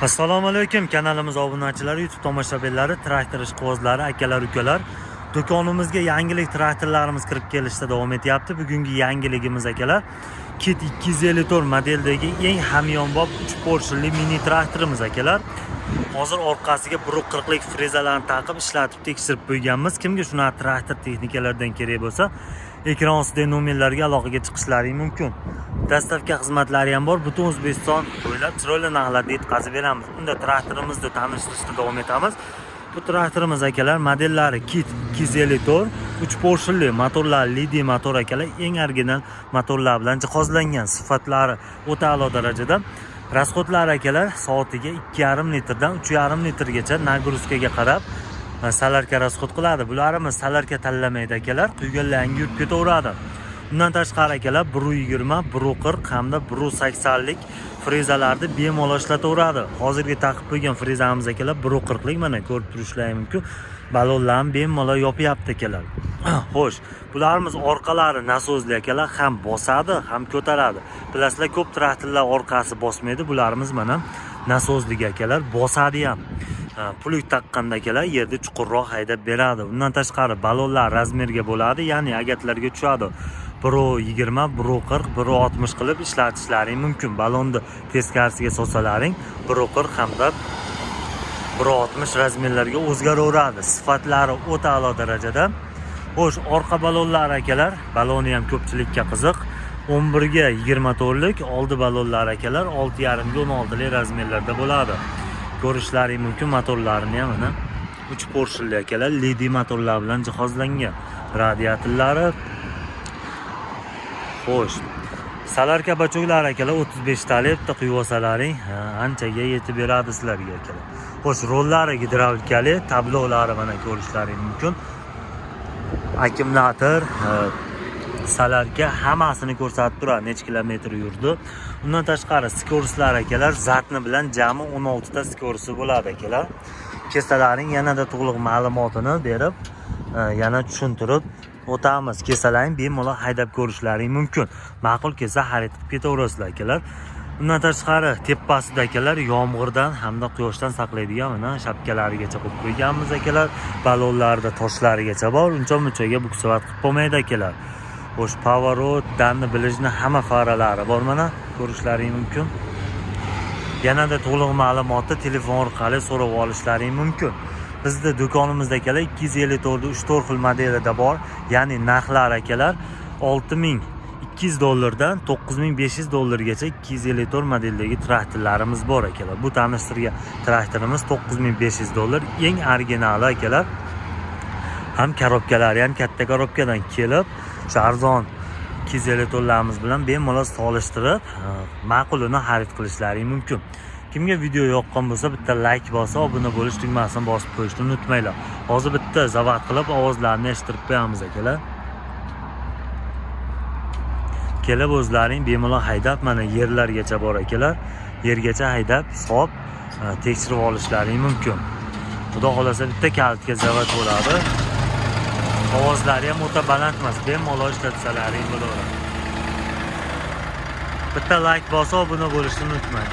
Assalomu alaykum, kanalimiz obunachilari, YouTube tomoshabinlari, traktor ishqibozlari, akalar, ukalar. Do'konimizga yangilik traktorlarimiz kirib kelishda davom etyapti. Bugungi yangiligimiz akalar, Kit 254 modeldagi eng hamyonbop 3 porshili mini traktorimiz akalar. Hozir orqasiga 140 lik frezalarni taqib ishlatib tekshirib qo'yganmiz. Kimga shunaqa traktor texnikalaridan kerak bo'lsa, ekran ostidagi nomerlarga aloqaga chiqishlaring mumkin. Dastavka xizmatlari ham bor. Butun O'zbekiston bo'ylab chiroyli narxlarda yetkazib beramiz. Unda traktorimizni tanishtirishda davom etamiz. Bu traktorimiz akalar modellari Kit 254 3 porshili motorlar, lidi motor akalar, eng original motorlar bilan jihozlangan. Sifatlari o'ta a'lo darajada. Rasxodlar akalar soatiga 2,5 litrdan 3,5 litrgacha nagruzkaga qarab salarka rasxod qiladi. Bularimiz salarka tanlamaydi akalar, quyganlarga yurib ketaveradi. Bundan tashqari akalar 120, 140 hamda 180 lik frezalarni bemalol ishlataveradi. Hozirgi taqib qo'ygan frezamiz akalar 140 lik, mana ko'rib turishlaringiz mumkin. Balonlarni bemalol yopyapti akalar. Xo'sh, bularimiz orqalari nasozli akalar, ham bosadi, ham ko'taradi. Bilasizlar, ko'p traktorlar orqasi bosmaydi. Bularimiz mana nasozli akalar, bosadi ham. Puluk taqqanda akalar yerda chuqurroq haydab beradi. Undan tashqari balonlar razmerga bo'ladi, ya'ni agatlarga tushadi. 120, 140, 160 qilib ishlatishlaring mumkin. Balonni teskarisiga solsalaring 140 hamda 160 razmerlarga o'zgaraveradi. Sifatlari o'ta a'lo darajada. Xo'sh, orqa balonlar akalar, baloni ham ko'pchilikka qiziq. 11 ga 24 lik, oldi balonlar akalar 6,5 ga 16 lik razmerlarda bo'ladi. Ko'rishlaring mumkin. Motorlarini ham mana 3 porshili akalar, lidi motorlar bilan jihozlangan. Radiatorlari. Xo'sh, salarka bachoklar akalar 35 talik bitta quyib olsalaring anchaga yetib beradi sizlarga akalar. Xo'sh, rollari gidravlikali, tablolari mana ko'rishlaring mumkin. Akkumulyator, salarka hammasini ko'rsatib turadi, necha kilometr yurdi. Undan tashqari skorslar akalar, zatni bilan jami 16 ta skorsi bo'ladi akalar. Kesalaring yanada to'liq ma'lumotini berib, yana tushuntirib o'tamiz. Kesalaring bemalol haydab ko'rishlaring mumkin. Ma'qul kelsa xarid qilib ketaverasizlar akalar. Undan tashqari tepasida akalar yomg'irdan hamda quyoshdan saqlaydigan mana shapkalarigacha qo'yib qo'yganmiz akalar. Balonlarda toshlarigacha bor. Uncha-munchaga buksavat qilib bo'lmaydi akalar. Xo'sh, pavorot, danni bilishni hamma faralari bor, mana ko'rishlaring mumkin. Yanada to'liq ma'lumotni telefon orqali so'rab olishlaring mumkin. Bizda do'konimizda akalar 254 3 xil modelida bor. Ya'ni narxlar akalar 6,200 dollardan 9,500 dollargacha 254 modeldagi traktorlarimiz bor akalar. Bu tanishtirgan traktorimiz 9,500 dollar, eng originali akalar. Ham korobkalari ham katta korobkadan kelib, shu arzon 254larimiz bilan bemalol solishtirib, ma'qulini xarid qilishlaring mumkin. Kimga video yoqqan bo'lsa, bitta like bosib, obuna bo'lish tugmasini bosib qo'yishni unutmanglar. Hozir bitta zavat qilib ovozlarni eshittirib qo'yamiz akalar. Kelib o'zlaring bemalol haydab, mana yerlargacha bor akalar. Yergacha haydab, solib, tekshirib olishlaring mumkin. Xudo xolasa bitta kalitga zavat bo'ladi. Ovozlari ham o'ta baland emas, bemalol ishlatsalaring bo'laveradi. Bitta like bosib, obuna bo'lishni unutmang.